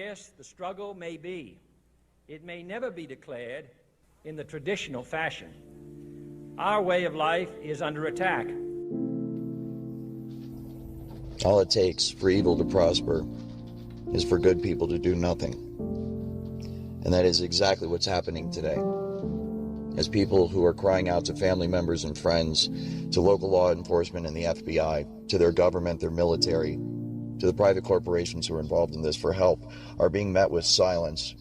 glorious the struggle may be, it may never be declared in the traditional fashion. Our way of life is under attack. All it takes for evil to prosper is for good people to do nothing. And that is exactly what's happening today. As people who are crying out to family members and friends, to local law enforcement and the FBI, to their government, their military, to the private corporations who are involved in this for help, are being met with silence,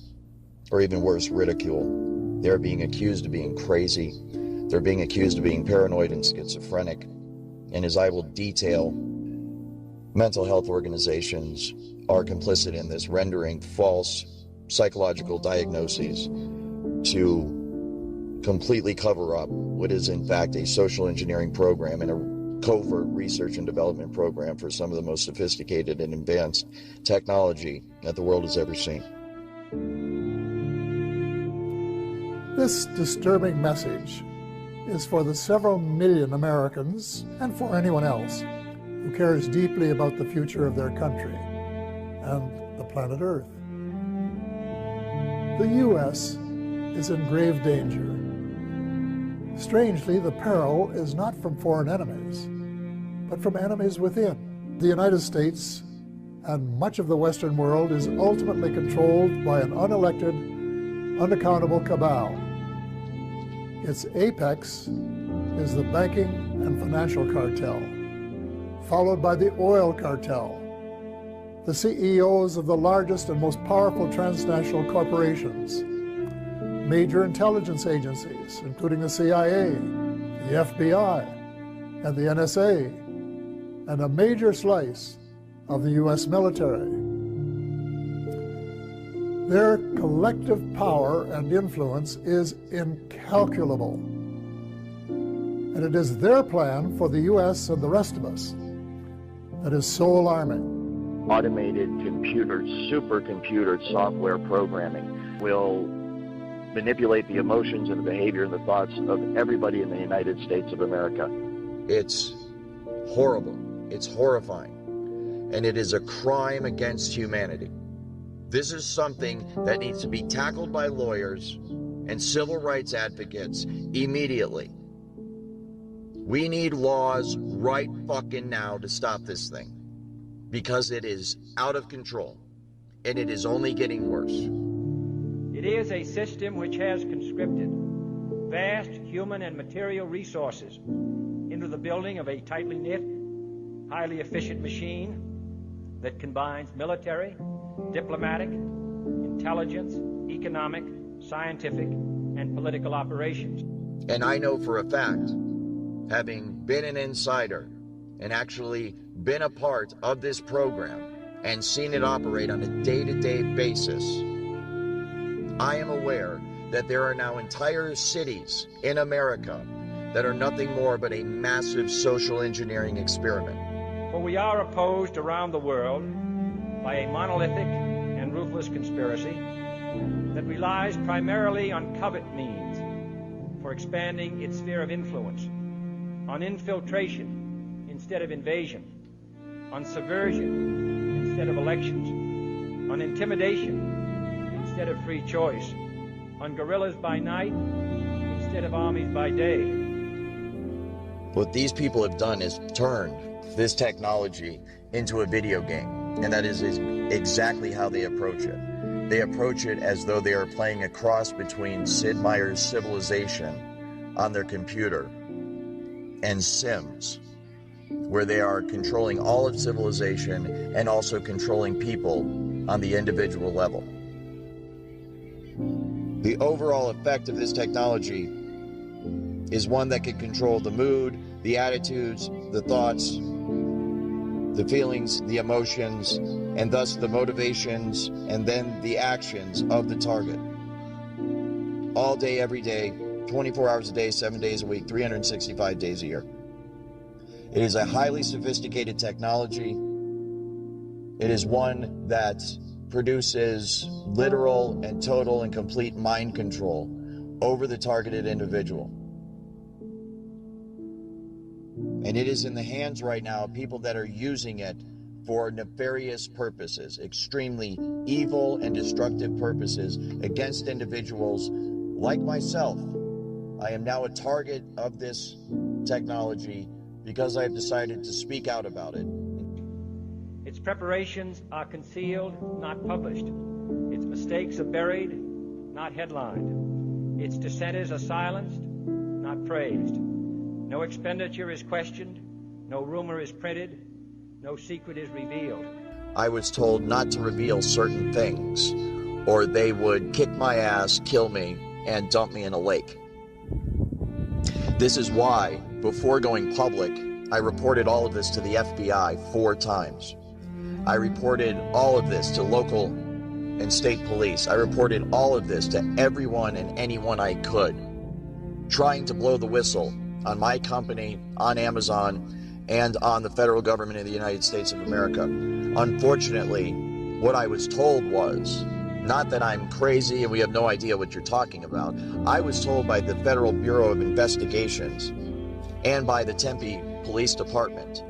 or even worse, ridicule. They're being accused of being crazy. They're being accused of being paranoid and schizophrenic. And as I will detail, mental health organizations are complicit in this, rendering false psychological diagnoses to completely cover up what is in fact a social engineering program and a covert research and development program for some of the most sophisticated and advanced technology that the world has ever seen. This disturbing message is for the several million Americans and for anyone else who cares deeply about the future of their country and the planet Earth. The U.S. is in grave danger. Strangely, the peril is not from foreign enemies, but from enemies within. The United States and much of the Western world is ultimately controlled by an unelected, unaccountable cabal. Its apex is the banking and financial cartel, followed by the oil cartel, the CEOs of the largest and most powerful transnational corporations, major intelligence agencies, including the CIA, the FBI, and the NSA, and a major slice of the U.S. military. Their collective power and influence is incalculable. And it is their plan for the U.S. and the rest of us that is so alarming. Automated computers, supercomputer software programming will manipulate the emotions and the behavior and the thoughts of everybody in the United States of America. It's horrible. It's horrifying. And it is a crime against humanity. This is something that needs to be tackled by lawyers and civil rights advocates immediately. We need laws right fucking now to stop this thing, because it is out of control and it is only getting worse. It is a system which has conscripted vast human and material resources into the building of a tightly knit, highly efficient machine that combines military, diplomatic, intelligence, economic, scientific, and political operations. And I know for a fact, having been an insider and actually been a part of this program and seen it operate on a day-to-day basis, I am aware that there are now entire cities in America that are nothing more but a massive social engineering experiment. For we are opposed around the world by a monolithic and ruthless conspiracy that relies primarily on covert means for expanding its sphere of influence, on infiltration instead of invasion, on subversion instead of elections, on intimidation instead of free choice, on guerrillas by night instead of armies by day. What these people have done is turned this technology into a video game, and that is exactly how they approach it. They approach it as though they are playing a cross between Sid Meier's Civilization on their computer and Sims, where they are controlling all of civilization and also controlling people on the individual level. The overall effect of this technology is one that can control the mood, the attitudes, the thoughts, the feelings, the emotions, and thus the motivations and then the actions of the target. All day, every day, 24 hours a day, 7 days a week, 365 days a year. It is a highly sophisticated technology. It is one that produces literal and total and complete mind control over the targeted individual. And it is in the hands right now of people that are using it for nefarious purposes, extremely evil and destructive purposes against individuals like myself. I am now a target of this technology because I have decided to speak out about it. Its preparations are concealed, not published. Its mistakes are buried, not headlined. Its dissenters are silenced, not praised. No expenditure is questioned, no rumor is printed, no secret is revealed. I was told not to reveal certain things, or they would kick my ass, kill me, and dump me in a lake. This is why, before going public, I reported all of this to the FBI 4 times. I reported all of this to local and state police. I reported all of this to everyone and anyone I could, trying to blow the whistle on my company, on Amazon, and on the federal government of the United States of America. Unfortunately, what I was told was, not that I'm crazy and we have no idea what you're talking about. I was told by the Federal Bureau of Investigations and by the Tempe Police Department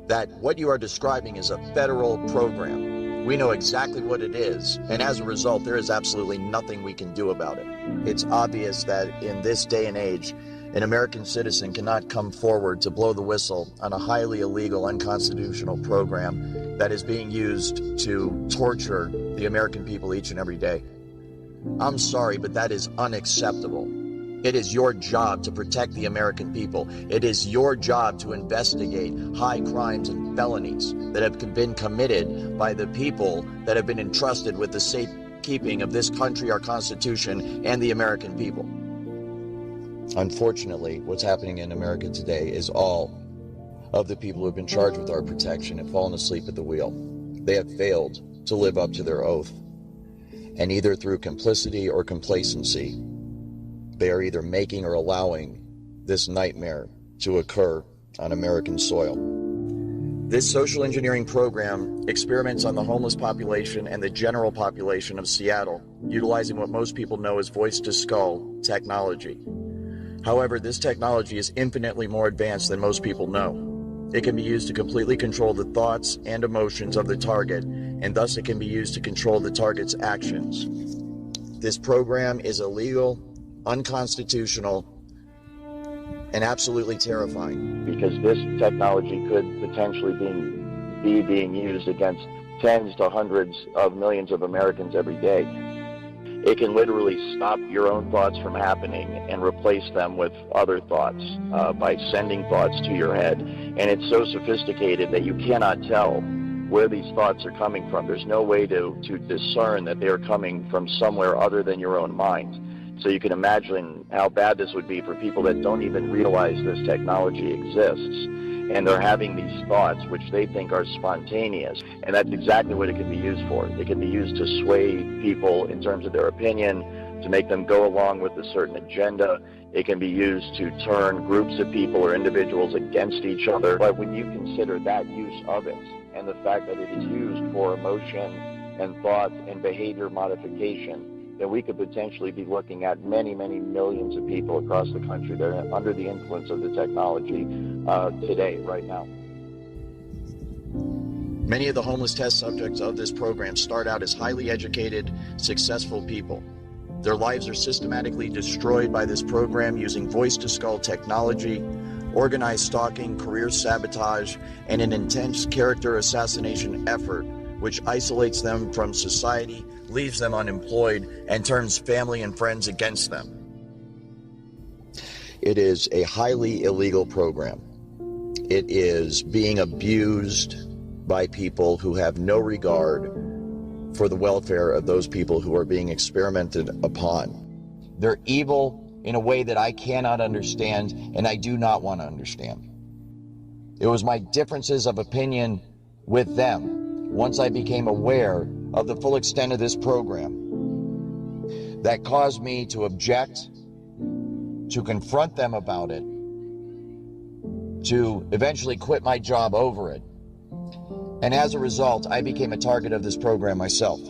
that what you are describing is a federal program. We know exactly what it is, and as a result, there is absolutely nothing we can do about it. It's obvious that in this day and age, an American citizen cannot come forward to blow the whistle on a highly illegal, unconstitutional program that is being used to torture the American people each and every day. I'm sorry, but that is unacceptable. It is your job to protect the American people. It is your job to investigate high crimes and felonies that have been committed by the people that have been entrusted with the safekeeping of this country, our Constitution, and the American people. Unfortunately, what's happening in America today is all of the people who have been charged with our protection have fallen asleep at the wheel. They have failed to live up to their oath. And either through complicity or complacency, they are either making or allowing this nightmare to occur on American soil. This social engineering program experiments on the homeless population and the general population of Seattle, utilizing what most people know as voice-to-skull technology. However, this technology is infinitely more advanced than most people know. It can be used to completely control the thoughts and emotions of the target, and thus it can be used to control the target's actions. This program is illegal, unconstitutional, and absolutely terrifying. Because this technology could potentially be being used against tens to hundreds of millions of Americans every day. It can literally stop your own thoughts from happening and replace them with other thoughts by sending thoughts to your head. And it's so sophisticated that you cannot tell where these thoughts are coming from. There's no way to discern that they're coming from somewhere other than your own mind. So you can imagine how bad this would be for people that don't even realize this technology exists. And they're having these thoughts, which they think are spontaneous. And that's exactly what it can be used for. It can be used to sway people in terms of their opinion, to make them go along with a certain agenda. It can be used to turn groups of people or individuals against each other. But when you consider that use of it, and the fact that it is used for emotion and thought and behavior modification, then we could potentially be looking at many, many millions of people across the country that are under the influence of the technology today, right now. Many of the homeless test subjects of this program start out as highly educated, successful people. Their lives are systematically destroyed by this program using voice-to-skull technology, organized stalking, career sabotage, and an intense character assassination effort which isolates them from society, leaves them unemployed, and turns family and friends against them. It is a highly illegal program. It is being abused by people who have no regard for the welfare of those people who are being experimented upon. They're evil in a way that I cannot understand, and I do not want to understand. It was my differences of opinion with them, once I became aware of the full extent of this program, that caused me to object, to confront them about it, to eventually quit my job over it. And as a result, I became a target of this program myself.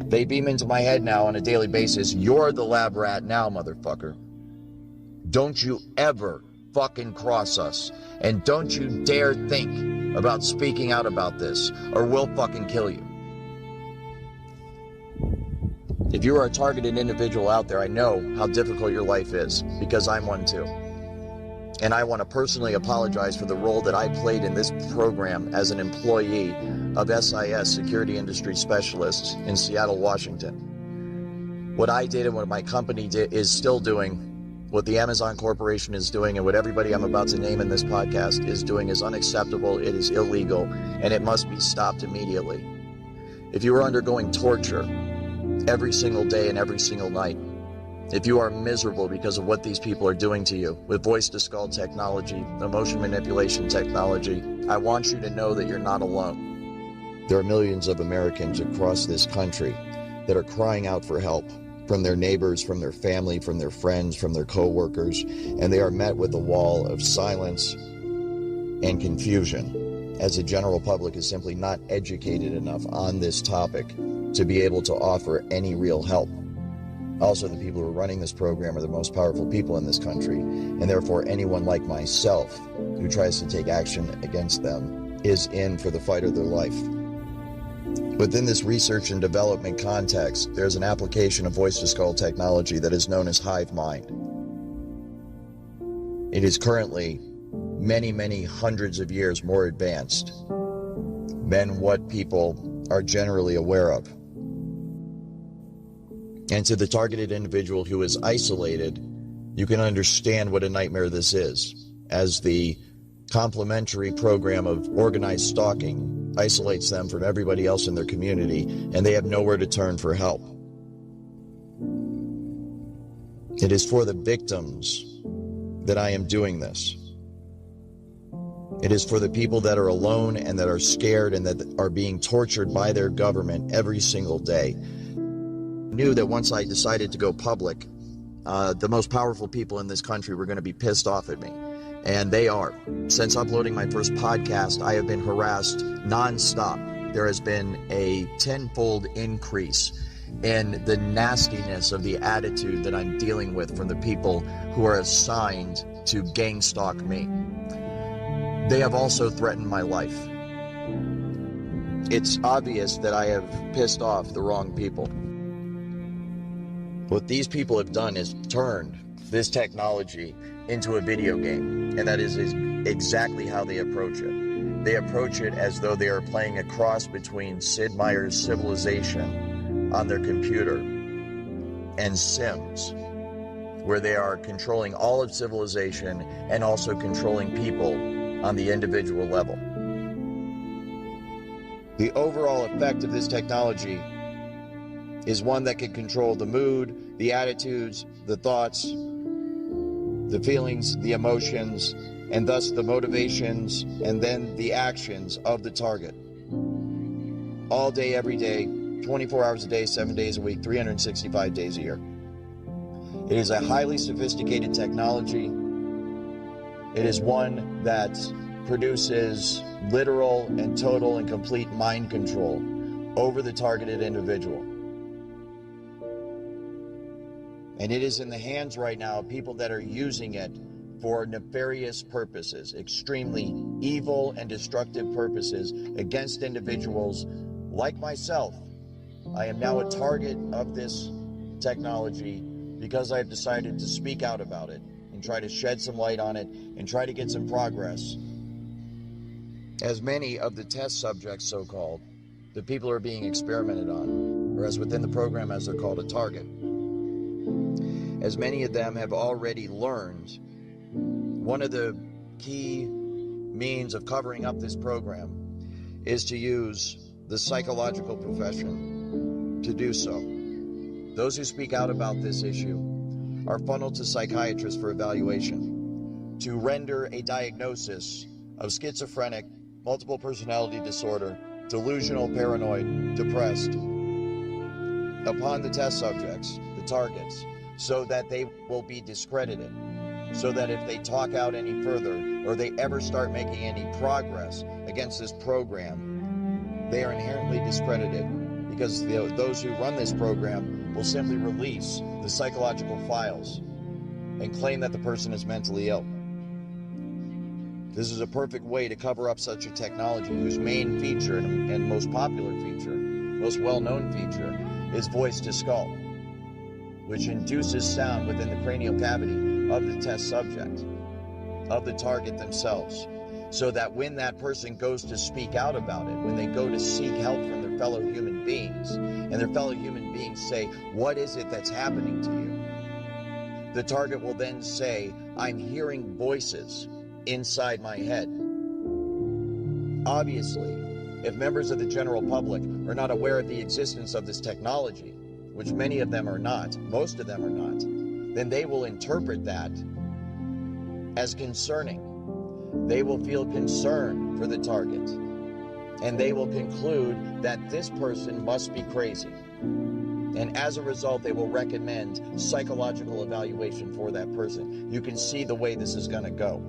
They beam into my head now on a daily basis, "You're the lab rat now, motherfucker. Don't you ever fucking cross us. And don't you dare think about speaking out about this, or we'll fucking kill you. If you are a targeted individual out there, I know how difficult your life is, because I'm one too. And I want to personally apologize for the role that I played in this program as an employee of SIS, Security Industry Specialists in Seattle, Washington. What I did and what my company is still doing, what the Amazon Corporation is doing, and what everybody I'm about to name in this podcast is doing is unacceptable, it is illegal, and it must be stopped immediately. If you are undergoing torture every single day and every single night, if you are miserable because of what these people are doing to you with voice-to-skull technology, emotion manipulation technology, I want you to know that you're not alone. There are millions of Americans across this country that are crying out for help from their neighbors, from their family, from their friends, from their co-workers, and they are met with a wall of silence and confusion, as the general public is simply not educated enough on this topic to be able to offer any real help. Also, the people who are running this program are the most powerful people in this country, and therefore anyone like myself who tries to take action against them is in for the fight of their life. Within this research and development context, there's an application of voice-to-skull technology that is known as hive mind. It is currently many, many hundreds of years more advanced than what people are generally aware of. And to the targeted individual who is isolated, you can understand what a nightmare this is, as the complementary program of organized stalking isolates them from everybody else in their community, and they have nowhere to turn for help. It is for the victims that I am doing this. It is for the people that are alone and that are scared and that are being tortured by their government every single day. I knew that once I decided to go public, the most powerful people in this country were going to be pissed off at me. And they are. Since uploading my first podcast, I have been harassed nonstop. There has been a tenfold increase in the nastiness of the attitude that I'm dealing with from the people who are assigned to gang stalk me. They have also threatened my life. It's obvious that I have pissed off the wrong people. What these people have done is turned this technology into a video game, and that is exactly how they approach it. They approach it as though they are playing a cross between Sid Meier's Civilization on their computer and Sims, where they are controlling all of civilization and also controlling people on the individual level. The overall effect of this technology is one that can control the mood, the attitudes, the thoughts, the feelings, the emotions, and thus the motivations and then the actions of the target. All day, every day, 24 hours a day, 7 days a week, 365 days a year. It is a highly sophisticated technology. It is one that produces literal and total and complete mind control over the targeted individual. And it is in the hands right now of people that are using it for nefarious purposes, extremely evil and destructive purposes against individuals like myself. I am now a target of this technology because I have decided to speak out about it and try to shed some light on it and try to get some progress. As many of the test subjects, so-called, the people are being experimented on, or as within the program as they're called, a target. As many of them have already learned, one of the key means of covering up this program is to use the psychological profession to do so. Those who speak out about this issue are funneled to psychiatrists for evaluation to render a diagnosis of schizophrenic, multiple personality disorder, delusional, paranoid, depressed upon the test subjects, the targets, so that they will be discredited, so that if they talk out any further or they ever start making any progress against this program, they are inherently discredited because those who run this program will simply release the psychological files and claim that the person is mentally ill. This is a perfect way to cover up such a technology whose main feature and most popular feature, most well-known feature, is voice to skull, which induces sound within the cranial cavity of the test subject, of the target themselves, so that when that person goes to speak out about it, when they go to seek help from their fellow human beings, and their fellow human beings say, "What is it that's happening to you?" The target will then say, "I'm hearing voices inside my head." Obviously, if members of the general public are not aware of the existence of this technology, which many of them are not, most of them are not, then they will interpret that as concerning. They will feel concern for the target, and they will conclude that this person must be crazy. And as a result, they will recommend psychological evaluation for that person. You can see the way this is going to go,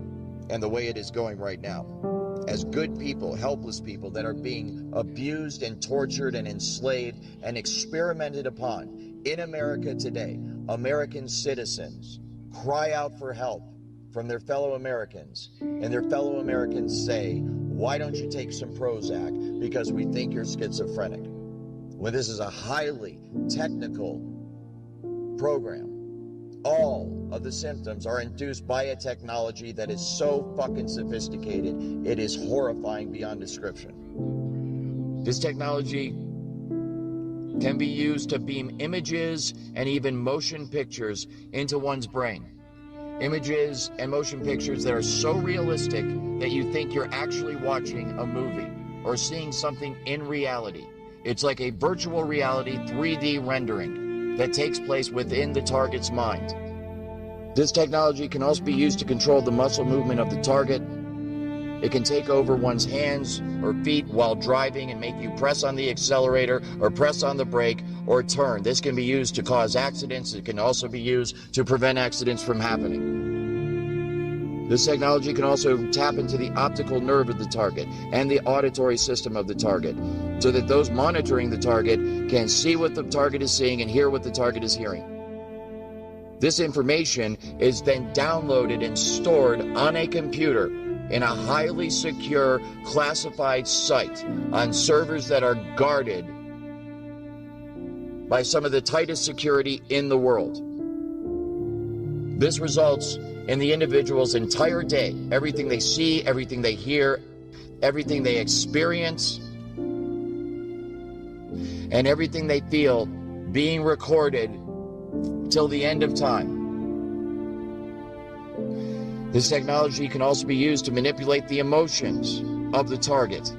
and the way it is going right now. As good people, helpless people that are being abused and tortured and enslaved and experimented upon in America today, American citizens cry out for help from their fellow Americans, and their fellow Americans say, "Why don't you take some Prozac? Because we think you're schizophrenic." When this is a highly technical program, all of the symptoms are induced by a technology that is so fucking sophisticated, it is horrifying beyond description. This technology can be used to beam images and even motion pictures into one's brain. Images and motion pictures that are so realistic that you think you're actually watching a movie or seeing something in reality. It's like a virtual reality 3D rendering that takes place within the target's mind. This technology can also be used to control the muscle movement of the target. It can take over one's hands or feet while driving and make you press on the accelerator or press on the brake or turn. This can be used to cause accidents. It can also be used to prevent accidents from happening. This technology can also tap into the optical nerve of the target and the auditory system of the target, so that those monitoring the target can see what the target is seeing and hear what the target is hearing. This information is then downloaded and stored on a computer in a highly secure, classified site on servers that are guarded by some of the tightest security in the world. This results in the individual's entire day, everything they see, everything they hear, everything they experience, and everything they feel being recorded till the end of time. This technology can also be used to manipulate the emotions of the target.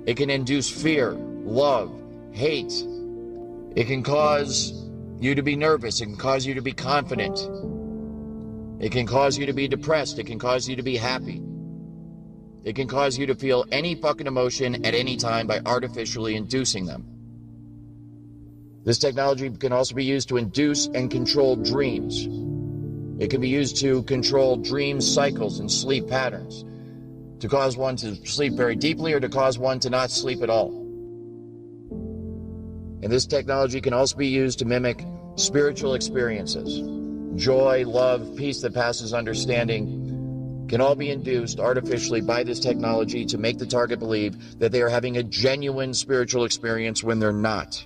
It can induce fear, love, hate. It can cause you to be nervous. It can cause you to be confident. It can cause you to be depressed. It can cause you to be happy. It can cause you to feel any fucking emotion at any time by artificially inducing them. This technology can also be used to induce and control dreams. It can be used to control dream cycles and sleep patterns, to cause one to sleep very deeply or to cause one to not sleep at all. And this technology can also be used to mimic spiritual experiences. Joy, love, peace that passes understanding can all be induced artificially by this technology to make the target believe that they are having a genuine spiritual experience when they're not.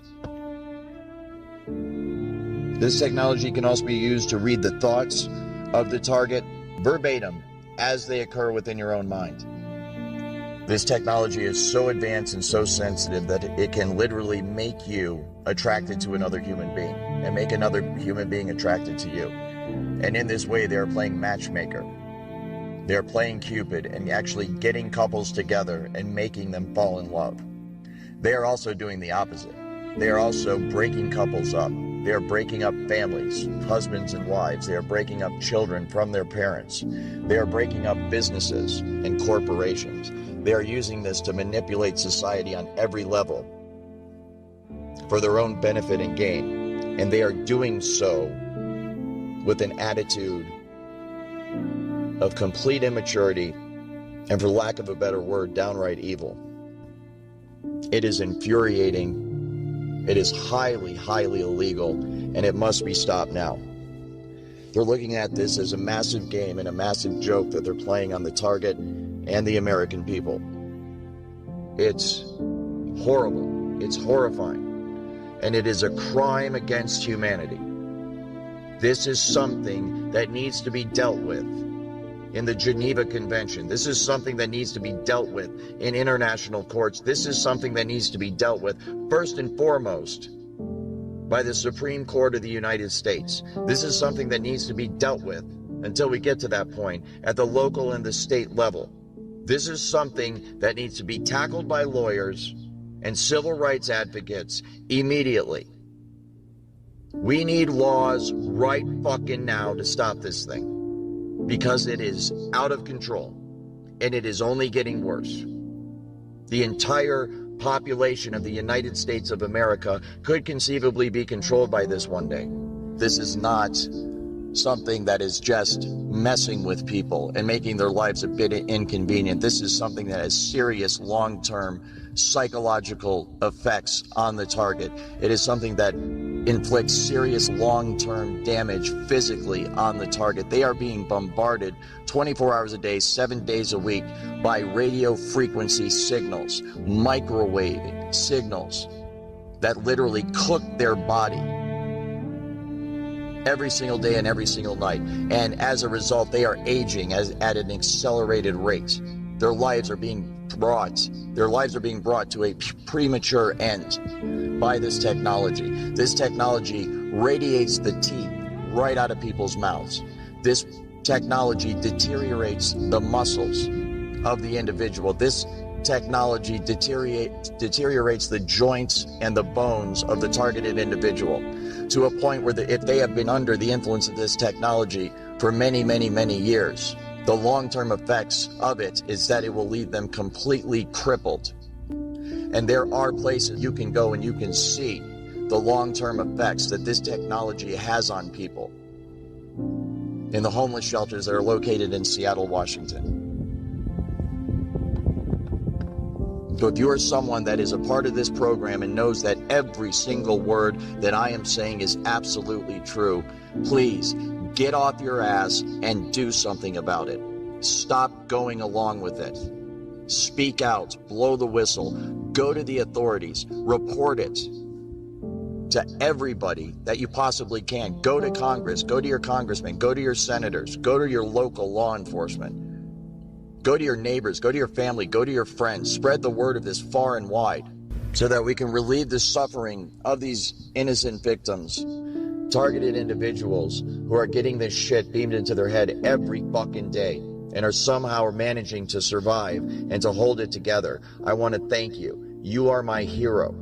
This technology can also be used to read the thoughts of the target verbatim as they occur within your own mind. This technology is so advanced and so sensitive that it can literally make you attracted to another human being and make another human being attracted to you. And in this way, they are playing matchmaker. They're playing Cupid and actually getting couples together and making them fall in love. They are also doing the opposite. They are also breaking couples up. They are breaking up families, husbands and wives. They are breaking up children from their parents. They are breaking up businesses and corporations. They are using this to manipulate society on every level for their own benefit and gain. And they are doing so with an attitude of complete immaturity and, for lack of a better word, downright evil. It is infuriating. It is highly, highly illegal, and it must be stopped now. They're looking at this as a massive game and a massive joke that they're playing on the target and the American people. It's horrible. It's horrifying. And it is a crime against humanity. This is something that needs to be dealt with in the Geneva Convention. This is something that needs to be dealt with in international courts. This is something that needs to be dealt with first and foremost by the Supreme Court of the United States. This is something that needs to be dealt with until we get to that point at the local and the state level. This is something that needs to be tackled by lawyers and civil rights advocates immediately. We need laws right fucking now to stop this thing, because it is out of control and it is only getting worse. The entire population of the United States of America could conceivably be controlled by this one day. This is not something that is just messing with people and making their lives a bit inconvenient. This is something that has serious long-term psychological effects on the target. It is something that inflicts serious long-term damage physically on the target. They are being bombarded 24 hours a day, 7 days a week by radio frequency signals, microwave signals that literally cook their body every single day and every single night. And as a result, they are aging at an accelerated rate. Their lives are being brought to a premature end by this technology. This technology radiates the teeth right out of people's mouths. This technology deteriorates the muscles of the individual. This technology deteriorates the joints and the bones of the targeted individual to a point where if they have been under the influence of this technology for many, many, many years, the long-term effects of it is that it will leave them completely crippled. And there are places you can go and you can see the long-term effects that this technology has on people in the homeless shelters that are located in Seattle, Washington. So if you are someone that is a part of this program and knows that every single word that I am saying is absolutely true, please get off your ass and do something about it. Stop going along with it. Speak out, blow the whistle, go to the authorities, report it to everybody that you possibly can. Go to Congress, go to your congressmen, go to your senators, go to your local law enforcement. Go to your neighbors, go to your family, go to your friends. Spread the word of this far and wide so that we can relieve the suffering of these innocent victims, targeted individuals who are getting this shit beamed into their head every fucking day and are somehow managing to survive and to hold it together. I want to thank you. You are my hero.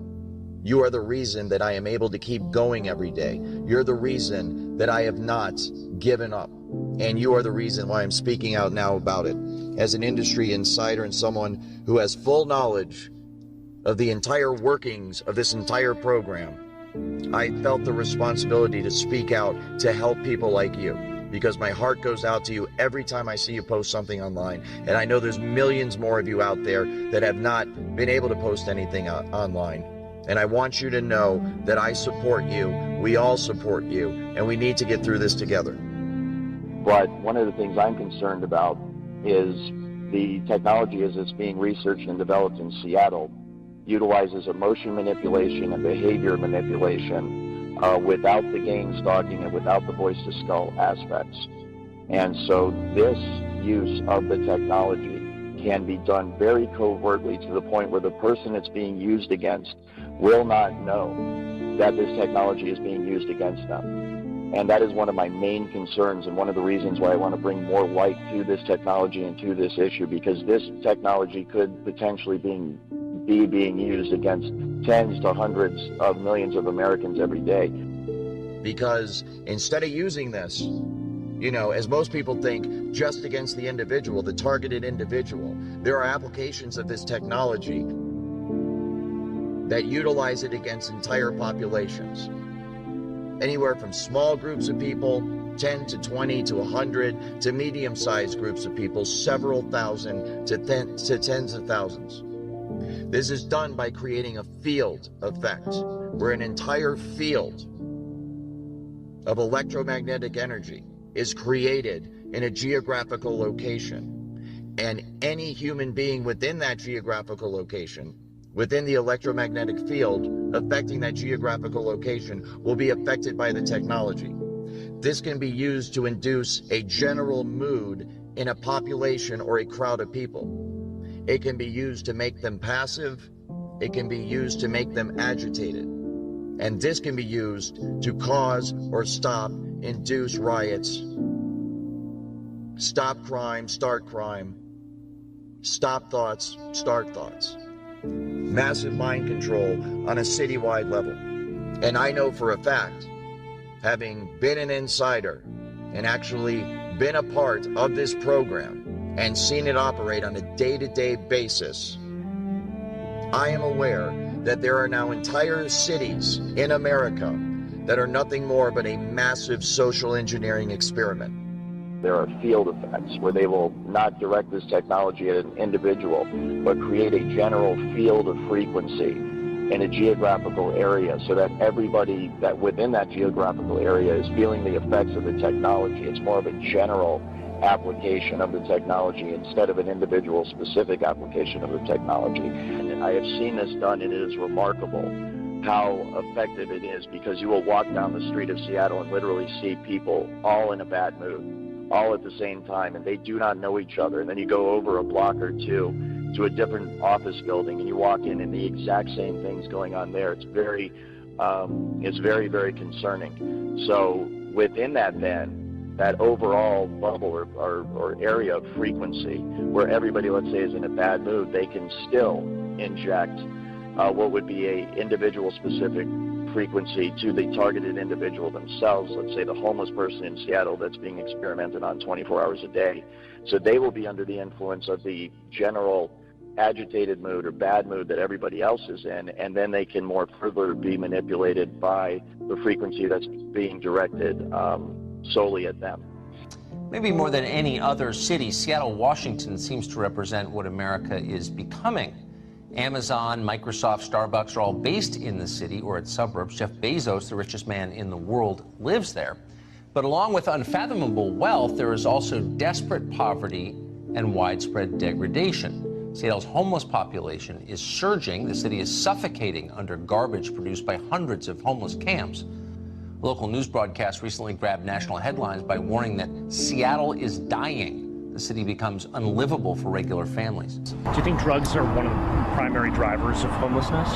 You are the reason that I am able to keep going every day. You're the reason that I have not given up. And you are the reason why I'm speaking out now about it. As an industry insider and someone who has full knowledge of the entire workings of this entire program, I felt the responsibility to speak out to help people like you, because my heart goes out to you every time I see you post something online. And I know there's millions more of you out there that have not been able to post anything online. And I want you to know that I support you, we all support you, and we need to get through this together. But one of the things I'm concerned about is the technology as it's being researched and developed in Seattle utilizes emotion manipulation and behavior manipulation without the game stalking and without the voice to skull aspects. And so this use of the technology can be done very covertly to the point where the person it's being used against will not know that this technology is being used against them. And that is one of my main concerns and one of the reasons why I want to bring more light to this technology and to this issue, because this technology could potentially be being used against tens to hundreds of millions of Americans every day. Because instead of using this, you know, as most people think, just against the individual, the targeted individual, there are applications of this technology that utilize it against entire populations. Anywhere from small groups of people, 10 to 20 to 100, to medium-sized groups of people, several thousand to tens of thousands. This is done by creating a field effect, where an entire field of electromagnetic energy is created in a geographical location, and any human being within that geographical location, within the electromagnetic field affecting that geographical location, will be affected by the technology. This can be used to induce a general mood in a population or a crowd of people. It can be used to make them passive. It can be used to make them agitated. And this can be used to cause or stop, induce riots, stop crime, start crime, stop thoughts, start thoughts. Massive mind control on a citywide level. And I know for a fact, having been an insider and actually been a part of this program and seen it operate on a day-to-day basis, I am aware that there are now entire cities in America that are nothing more but a massive social engineering experiment. There are field effects where they will not direct this technology at an individual, but create a general field of frequency in a geographical area so that everybody that within that geographical area is feeling the effects of the technology. It's more of a general application of the technology instead of an individual specific application of the technology. And I have seen this done, and it is remarkable how effective it is, because you will walk down the street of Seattle and literally see people all in a bad mood, all at the same time, and they do not know each other. And then you go over a block or two to a different office building and you walk in and the exact same thing's going on there. It's very, very concerning. So within that then, that overall bubble or area of frequency where everybody, let's say, is in a bad mood, they can still inject what would be a individual specific frequency to the targeted individual themselves. Let's say the homeless person in Seattle that's being experimented on 24 hours a day. So they will be under the influence of the general agitated mood or bad mood that everybody else is in, and then they can more further be manipulated by the frequency that's being directed solely at them. Maybe more than any other city, Seattle, Washington seems to represent what America is becoming. Amazon, Microsoft, Starbucks are all based in the city or its suburbs. Jeff Bezos, the richest man in the world, lives there. But along with unfathomable wealth, there is also desperate poverty and widespread degradation. Seattle's homeless population is surging. The city is suffocating under garbage produced by hundreds of homeless camps. A local news broadcast recently grabbed national headlines by warning that Seattle is dying. The city becomes unlivable for regular families. Do you think drugs are one of the primary drivers of homelessness?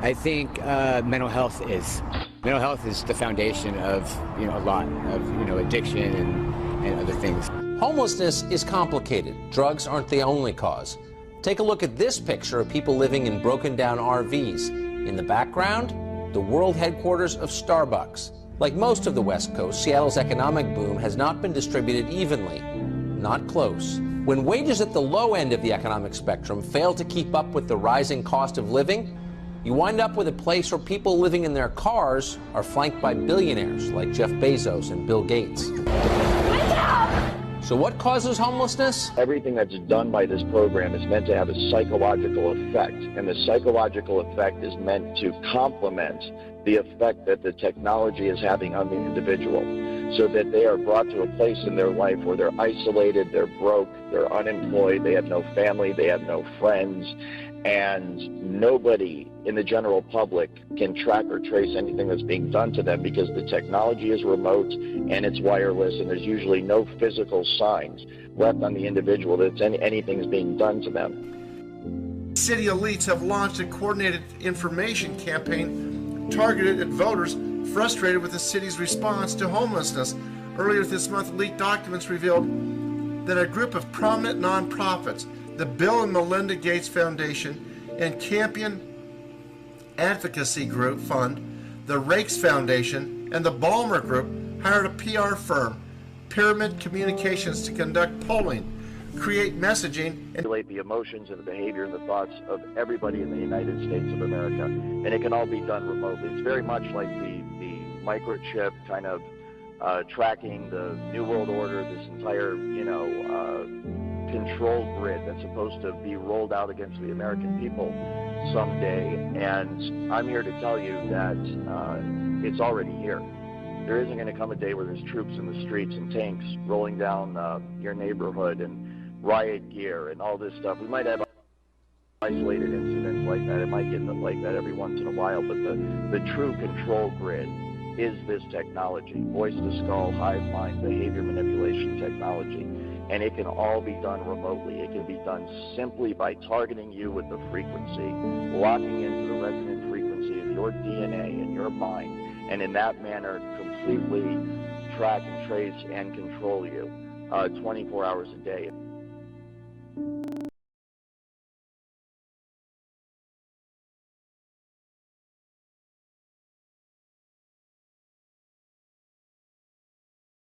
I think mental health is. Mental health is the foundation of a lot of addiction and other things. Homelessness is complicated. Drugs aren't the only cause. Take a look at this picture of people living in broken down RVs. In the background, the world headquarters of Starbucks. Like most of the West Coast, Seattle's economic boom has not been distributed evenly. Not close. When wages at the low end of the economic spectrum fail to keep up with the rising cost of living, you wind up with a place where people living in their cars are flanked by billionaires like Jeff Bezos and Bill Gates. So what causes homelessness? Everything that's done by this program is meant to have a psychological effect, and the psychological effect is meant to complement the effect that the technology is having on the individual, so that they are brought to a place in their life where they're isolated, they're broke, they're unemployed, they have no family, they have no friends, and nobody in the general public can track or trace anything that's being done to them, because the technology is remote and it's wireless, and there's usually no physical signs left on the individual that anything is being done to them. City elites have launched a coordinated information campaign targeted at voters frustrated with the city's response to homelessness. Earlier this month, leaked documents revealed that a group of prominent nonprofits, the Bill and Melinda Gates Foundation and Campion Advocacy Group Fund, the Rakes Foundation, and the Ballmer Group hired a PR firm, Pyramid Communications, to conduct polling, create messaging, and manipulate the emotions and the behavior and the thoughts of everybody in the United States of America. And it can all be done remotely. It's very much like the microchip kind of tracking the New World Order, this entire, control grid that's supposed to be rolled out against the American people someday. And I'm here to tell you that it's already here. There isn't going to come a day where there's troops in the streets and tanks rolling down your neighborhood and riot gear and all this stuff. We might have isolated incidents like that. It might get like that every once in a while, but the true control grid is this technology, voice-to-skull, hive mind, behavior manipulation technology. And it can all be done remotely. It can be done simply by targeting you with the frequency, locking into the resonant frequency of your DNA and your mind, and in that manner completely track and trace and control you 24 hours a day.